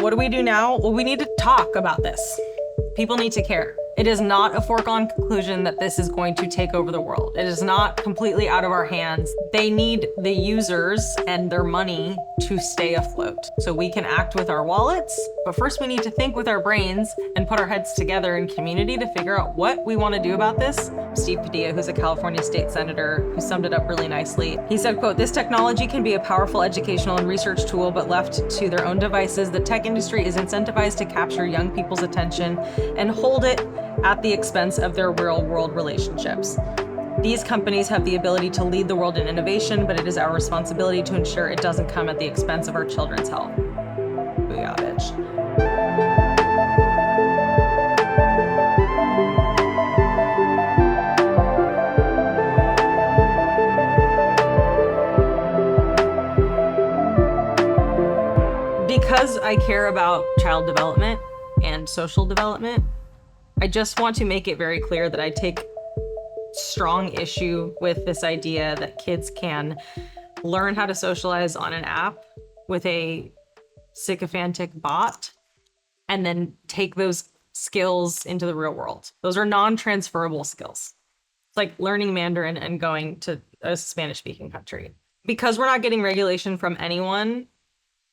what do we do now? Well, we need to talk about this. People need to care. It is not a foregone conclusion that this is going to take over the world. It is not completely out of our hands. They need the users and their money to stay afloat. So we can act with our wallets, but first we need to think with our brains and put our heads together in community to figure out what we want to do about this. Steve Padilla, who's a California state senator, who summed it up really nicely. He said, quote, "This technology can be a powerful educational and research tool, but left to their own devices, the tech industry is incentivized to capture young people's attention and hold it at the expense of their real-world relationships. These companies have the ability to lead the world in innovation, but it is our responsibility to ensure it doesn't come at the expense of our children's health." Booyah, bitch. Because I care about child development and social development, I just want to make it very clear that I take strong issue with this idea that kids can learn how to socialize on an app with a sycophantic bot and then take those skills into the real world. Those are non-transferable skills. It's like learning Mandarin and going to a Spanish-speaking country. Because we're not getting regulation from anyone,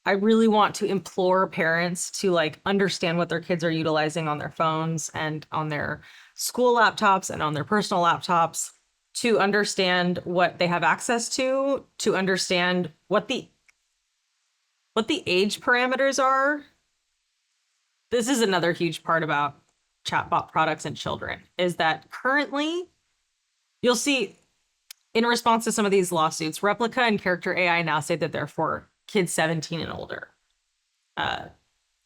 I really want to implore parents to understand what their kids are utilizing on their phones and on their school laptops and on their personal laptops, to understand what they have access to understand what the age parameters are. This is another huge part about chatbot products and children, is that currently you'll see, in response to some of these lawsuits, Replica and Character AI now say that they're for kids 17 and older.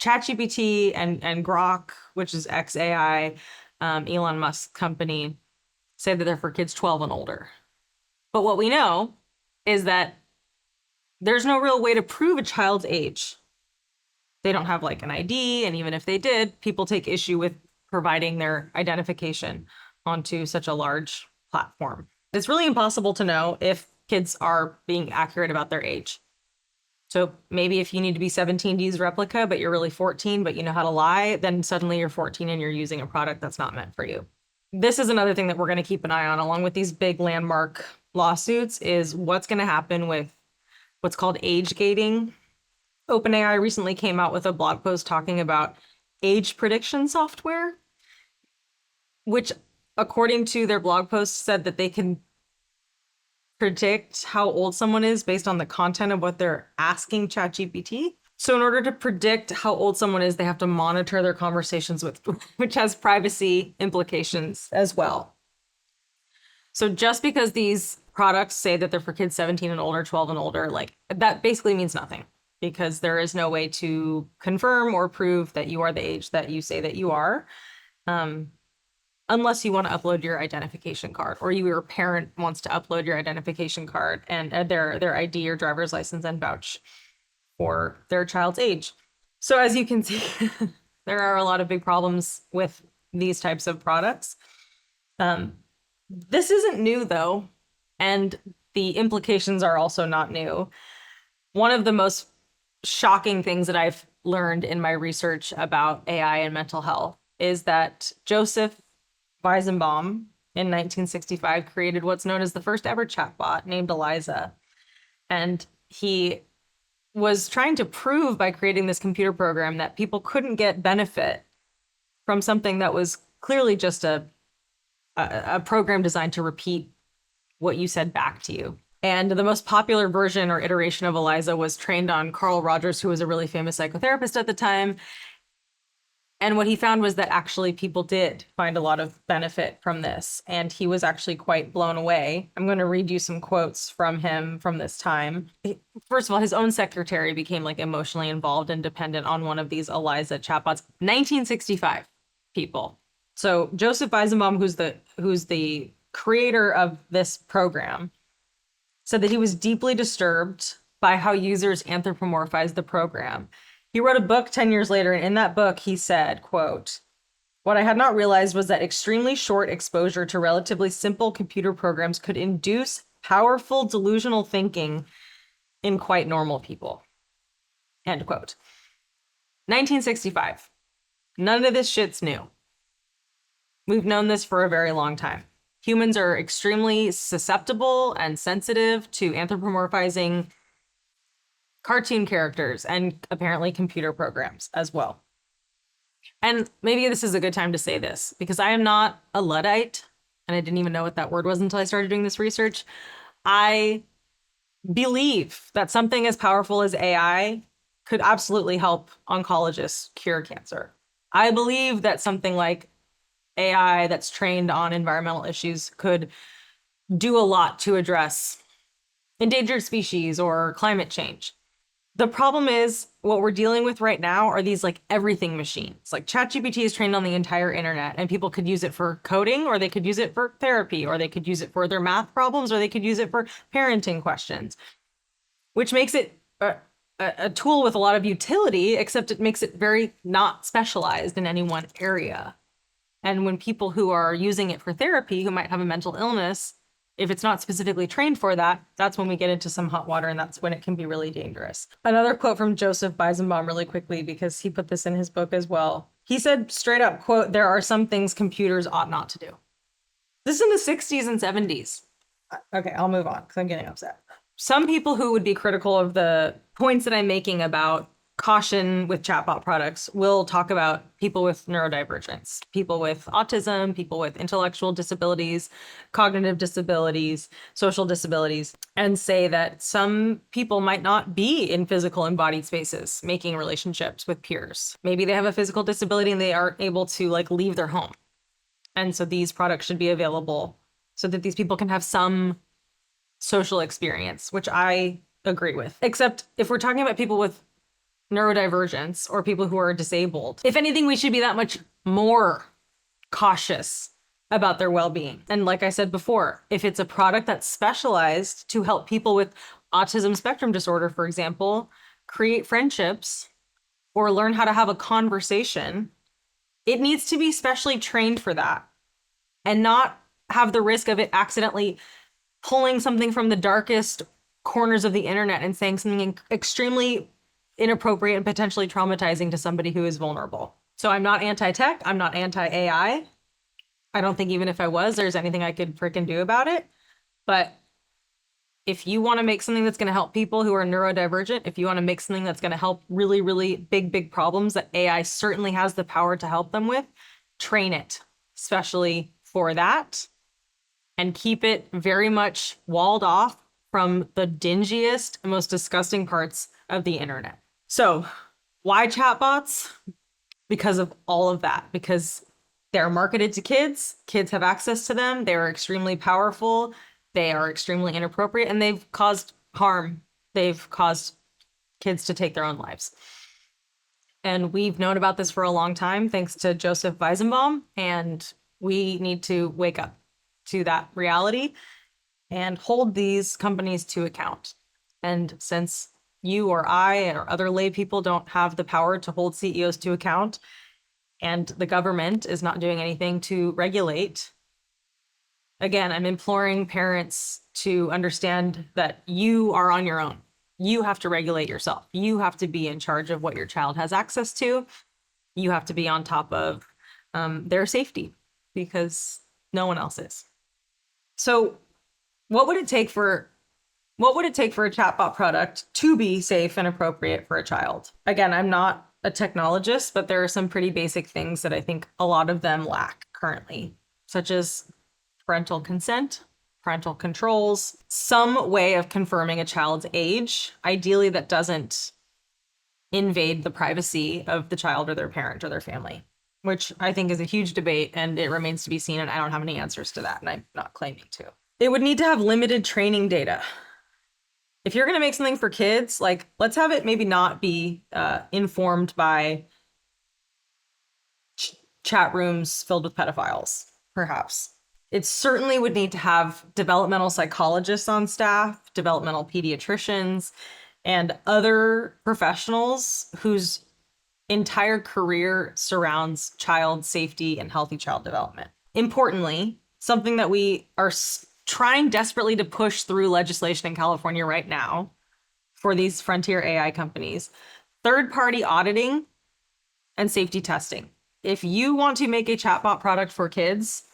ChatGPT and Grok, which is XAI, Elon Musk's company, say that they're for kids 12 and older. But what we know is that there's no real way to prove a child's age. They don't have an ID, and even if they did, people take issue with providing their identification onto such a large platform. It's really impossible to know if kids are being accurate about their age. So maybe if you need to be 17 to use Replica, but you're really 14, but you know how to lie, then suddenly you're 14 and you're using a product that's not meant for you. This is another thing that we're going to keep an eye on, along with these big landmark lawsuits, is what's going to happen with what's called age gating. OpenAI recently came out with a blog post talking about age prediction software, which, according to their blog post, said that they can predict how old someone is based on the content of what they're asking ChatGPT. So in order to predict how old someone is, they have to monitor their conversations with, which has privacy implications as well. So just because these products say that they're for kids 17 and older, 12 and older, that basically means nothing, because there is no way to confirm or prove that you are the age that you say that you are. Unless you want to upload your identification card, or your parent wants to upload your identification card and their ID or driver's license and vouch for their child's age. So as you can see, there are a lot of big problems with these types of products. This isn't new, though, and the implications are also not new. One of the most shocking things that I've learned in my research about AI and mental health is that Joseph Weizenbaum in 1965 created what's known as the first ever chatbot named Eliza. And he was trying to prove by creating this computer program that people couldn't get benefit from something that was clearly just a program designed to repeat what you said back to you. And the most popular version or iteration of Eliza was trained on Carl Rogers, who was a really famous psychotherapist at the time. And what he found was that actually people did find a lot of benefit from this. And he was actually quite blown away. I'm going to read you some quotes from him from this time. First of all, his own secretary became emotionally involved and dependent on one of these Eliza chatbots. 1965, people. So Joseph Weizenbaum, who's the creator of this program, said that he was deeply disturbed by how users anthropomorphize the program. He wrote a book 10 years later, and in that book, he said, quote, "What I had not realized was that extremely short exposure to relatively simple computer programs could induce powerful delusional thinking in quite normal people." End quote. 1965. None of this shit's new. We've known this for a very long time. Humans are extremely susceptible and sensitive to anthropomorphizing cartoon characters and apparently computer programs as well. And maybe this is a good time to say this because I am not a Luddite, and I didn't even know what that word was until I started doing this research. I believe that something as powerful as AI could absolutely help oncologists cure cancer. I believe that something like AI that's trained on environmental issues could do a lot to address endangered species or climate change. The problem is what we're dealing with right now are these like everything machines. Like ChatGPT is trained on the entire internet and people could use it for coding or they could use it for therapy or they could use it for their math problems or they could use it for parenting questions, which makes it a tool with a lot of utility, except it makes it very not specialized in any one area. And when people who are using it for therapy, who might have a mental illness, if it's not specifically trained for that, that's when we get into some hot water and that's when it can be really dangerous. Another quote from Joseph Weizenbaum really quickly, because he put this in his book as well. He said straight up, quote, "There are some things computers ought not to do." This is in the 60s and 70s. Okay, I'll move on because I'm getting upset. Some people who would be critical of the points that I'm making about caution with chatbot products will talk about people with neurodivergence, people with autism, people with intellectual disabilities, cognitive disabilities, social disabilities, and say that some people might not be in physical embodied spaces making relationships with peers. Maybe they have a physical disability and they aren't able to like leave their home. And so these products should be available so that these people can have some social experience, which I agree with. Except if we're talking about people with neurodivergence or people who are disabled, if anything, we should be that much more cautious about their well-being. And like I said before, if it's a product that's specialized to help people with autism spectrum disorder, for example, create friendships or learn how to have a conversation, it needs to be specially trained for that and not have the risk of it accidentally pulling something from the darkest corners of the internet and saying something extremely inappropriate and potentially traumatizing to somebody who is vulnerable. So I'm not anti-tech. I'm not anti-AI. I don't think even if I was, there's anything I could freaking do about it. But if you want to make something that's going to help people who are neurodivergent, if you want to make something that's going to help really, really big problems that AI certainly has the power to help them with, train it, especially for that, and keep it very much walled off from the dingiest and most disgusting parts of the internet. So why chatbots? Because of all of that, because they're marketed to kids. Kids have access to them. They're extremely powerful. They are extremely inappropriate, and they've caused harm. They've caused kids to take their own lives. And we've known about this for a long time, thanks to Joseph Weizenbaum, and we need to wake up to that reality and hold these companies to account. And since you or I or other lay people don't have the power to hold CEOs to account, and the government is not doing anything to regulate, again, I'm imploring parents to understand that you are on your own. You have to regulate yourself. You have to be in charge of what your child has access to. You have to be on top of their safety because no one else is. So what would it take for a chatbot product to be safe and appropriate for a child? Again, I'm not a technologist, but there are some pretty basic things that I think a lot of them lack currently, such as parental consent, parental controls, some way of confirming a child's age, ideally that doesn't invade the privacy of the child or their parent or their family, which I think is a huge debate and it remains to be seen. And I don't have any answers to that. And I'm not claiming to. It would need to have limited training data. If you're going to make something for kids, like let's have it maybe not be informed by chat rooms filled with pedophiles, perhaps. It certainly would need to have developmental psychologists on staff, developmental pediatricians, and other professionals whose entire career surrounds child safety and healthy child development. Importantly, something that we are trying desperately to push through legislation in California right now for these frontier AI companies, third-party auditing and safety testing. If you want to make a chatbot product for kids,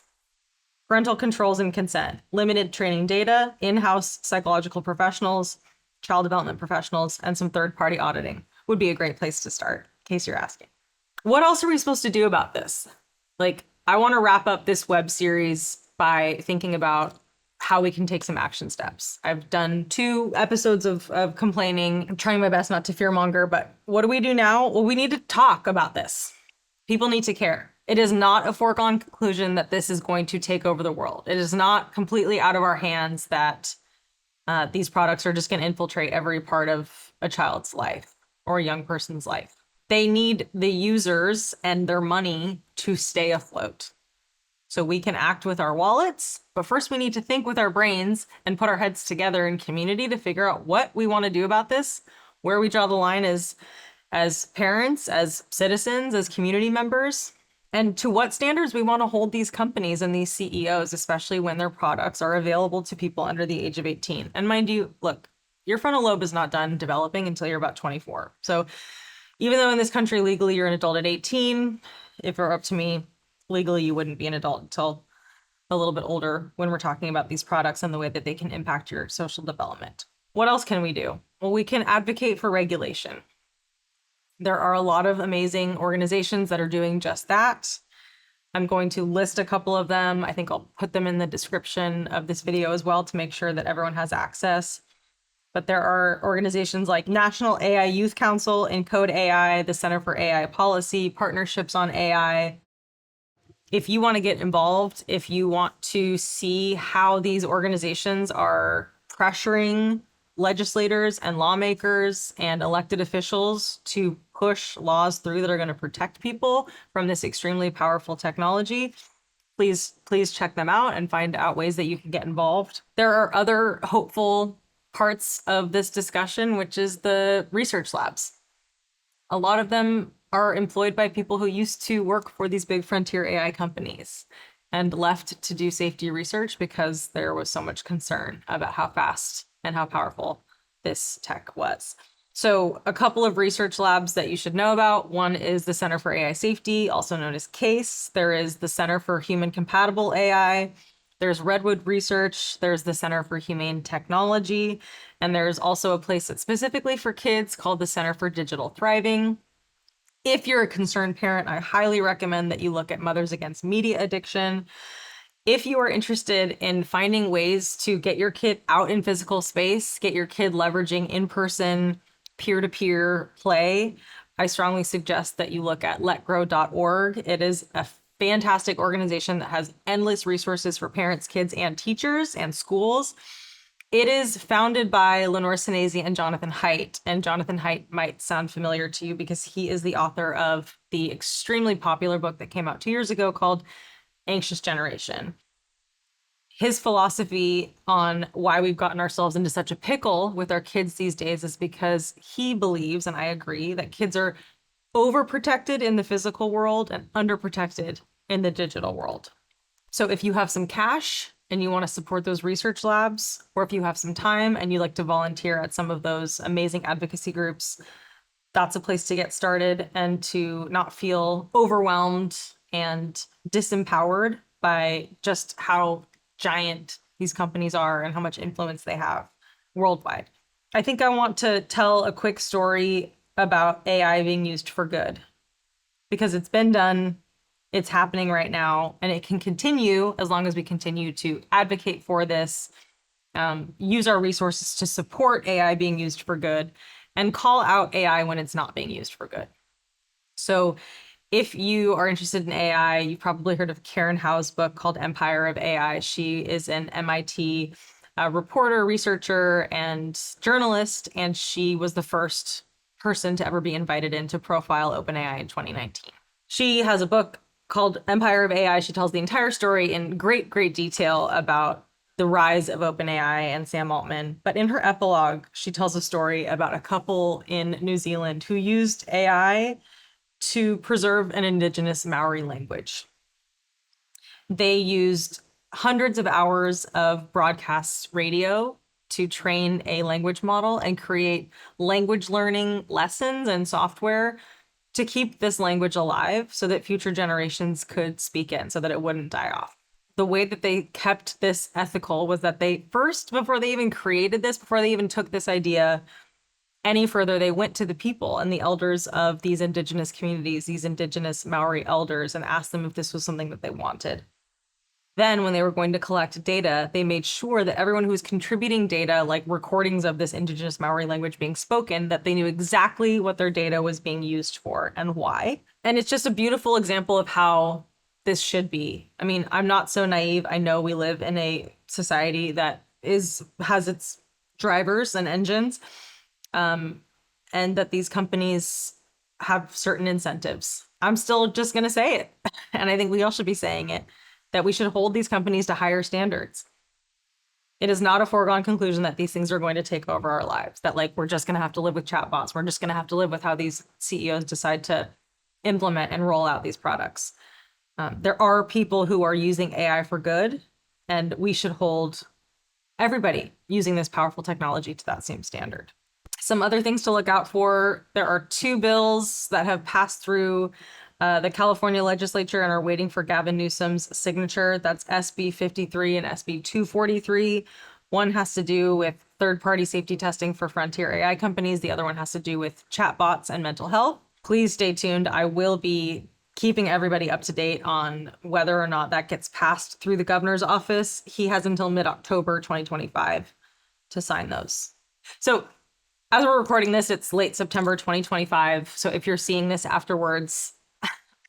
parental controls and consent, limited training data, in-house psychological professionals, child development professionals, and some third-party auditing would be a great place to start, in case you're asking. What else are we supposed to do about this? Like, I want to wrap up this web series by thinking about how we can take some action steps. I've done 2 episodes of complaining. I'm trying my best not to fearmonger, but what do we do now? Well, we need to talk about this. People need to care. It is not a foregone conclusion that this is going to take over the world. It is not completely out of our hands that these products are just going to infiltrate every part of a child's life or a young person's life. They need the users and their money to stay afloat. So we can act with our wallets, but first we need to think with our brains and put our heads together in community to figure out what we want to do about this, where we draw the line as parents, as citizens, as community members, and to what standards we want to hold these companies and these CEOs, especially when their products are available to people under the age of 18. And mind you, look, your frontal lobe is not done developing until you're about 24. So even though in this country legally you're an adult at 18, if it were up to me, legally you wouldn't be an adult until a little bit older when we're talking about these products and the way that they can impact your social development. What else can we do? Well, we can advocate for regulation. There are a lot of amazing organizations that are doing just that. I'm going to list a couple of them. I think I'll put them in the description of this video as well to make sure that everyone has access. But there are organizations like National AI Youth Council, Encode AI, the Center for AI Policy, Partnerships on AI. If you want to get involved, if you want to see how these organizations are pressuring legislators and lawmakers and elected officials to push laws through that are going to protect people from this extremely powerful technology, please check them out and find out ways that you can get involved. There are other hopeful parts of this discussion, which is the research labs. A lot of them are employed by people who used to work for these big frontier AI companies and left to do safety research because there was so much concern about how fast and how powerful this tech was. So a couple of research labs that you should know about. One is the Center for AI Safety, also known as CAIS. There is the Center for Human Compatible AI. There's Redwood Research. There's the Center for Humane Technology. And there's also a place that's specifically for kids called the Center for Digital Thriving. If you're a concerned parent, I highly recommend that you look at Mothers Against Media Addiction. If you are interested in finding ways to get your kid out in physical space, get your kid leveraging in-person, peer-to-peer play, I strongly suggest that you look at letgrow.org. It is a fantastic organization that has endless resources for parents, kids, and teachers and schools. It is founded by Lenore Sinesi and Jonathan Haidt, and Jonathan Haidt might sound familiar to you because he is the author of the extremely popular book that came out 2 years ago called Anxious Generation. His philosophy on why we've gotten ourselves into such a pickle with our kids these days is because he believes, and I agree, that kids are overprotected in the physical world and underprotected in the digital world. So if you have some cash and you want to support those research labs, or if you have some time and you like to volunteer at some of those amazing advocacy groups, that's a place to get started and to not feel overwhelmed and disempowered by just how giant these companies are and how much influence they have worldwide. I think I want to tell a quick story about AI being used for good because it's been done, it's happening right now, and it can continue as long as we continue to advocate for this, use our resources to support AI being used for good, and call out AI when it's not being used for good. So if you are interested in AI, you've probably heard of Karen Howe's book called Empire of AI. She is an MIT reporter, researcher, and journalist, and she was the first person to ever be invited in to profile OpenAI in 2019. She has a book called Empire of AI. She tells the entire story in great detail about the rise of OpenAI and Sam Altman. But in her epilogue, she tells a story about a couple in New Zealand who used AI to preserve an indigenous Maori language. They used hundreds of hours of broadcast radio to train a language model and create language learning lessons and software to keep this language alive so that future generations could speak in, so that it wouldn't die off. The way that they kept this ethical was that they first, before they even created this, before they even took this idea any further, they went to the people and the elders of these indigenous communities, these indigenous Maori elders, and asked them if this was something that they wanted. Then when they were going to collect data, they made sure that everyone who was contributing data, like recordings of this indigenous Maori language being spoken, that they knew exactly what their data was being used for and why. And it's just a beautiful example of how this should be. I mean, I'm not so naive. I know we live in a society that has its drivers and engines, and that these companies have certain incentives. I'm still just going to say it, and I think we all should be saying it, that we should hold these companies to higher standards. It is not a foregone conclusion that these things are going to take over our lives, that like we're just going to have to live with chatbots. We're just going to have to live with how these CEOs decide to implement and roll out these products. There are people who are using AI for good, and we should hold everybody using this powerful technology to that same standard. Some other things to look out for. There are 2 bills that have passed through the California legislature and are waiting for Gavin Newsom's signature. That's SB 53 and SB 243. One has to do with third-party safety testing for frontier AI companies. The other one has to do with chatbots and mental health. Please stay tuned. I will be keeping everybody up to date on whether or not that gets passed through the governor's office. He has until mid-October 2025 to sign those. So as we're recording this, it's late September 2025. So if you're seeing this afterwards,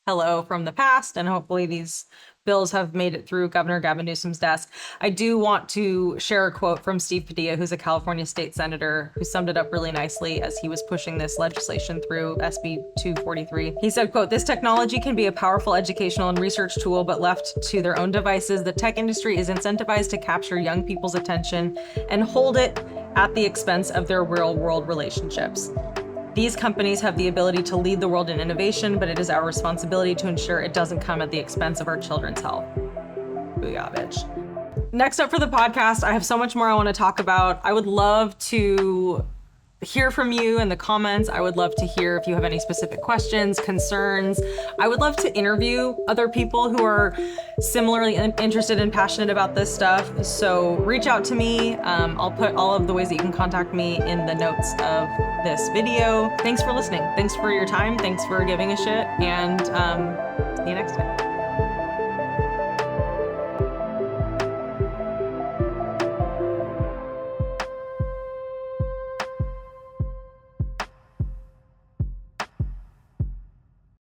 hello from the past, and hopefully these bills have made it through Governor Gavin Newsom's desk. I do want to share a quote from Steve Padilla, who's a California state senator, who summed it up really nicely as he was pushing this legislation through SB 243. He said, quote, "This technology can be a powerful educational and research tool, but left to their own devices, the tech industry is incentivized to capture young people's attention and hold it at the expense of their real-world relationships. These companies have the ability to lead the world in innovation, but it is our responsibility to ensure it doesn't come at the expense of our children's health." Booyah, bitch. Next up for the podcast, I have so much more I want to talk about. I would love to hear from you in the comments. I would love to hear if you have any specific questions, concerns. I would love to interview other people who are similarly interested and passionate about this stuff. So reach out to me. I'll put all of the ways that you can contact me in the notes of this video. Thanks for listening. Thanks for your time. Thanks for giving a shit. And see you next time.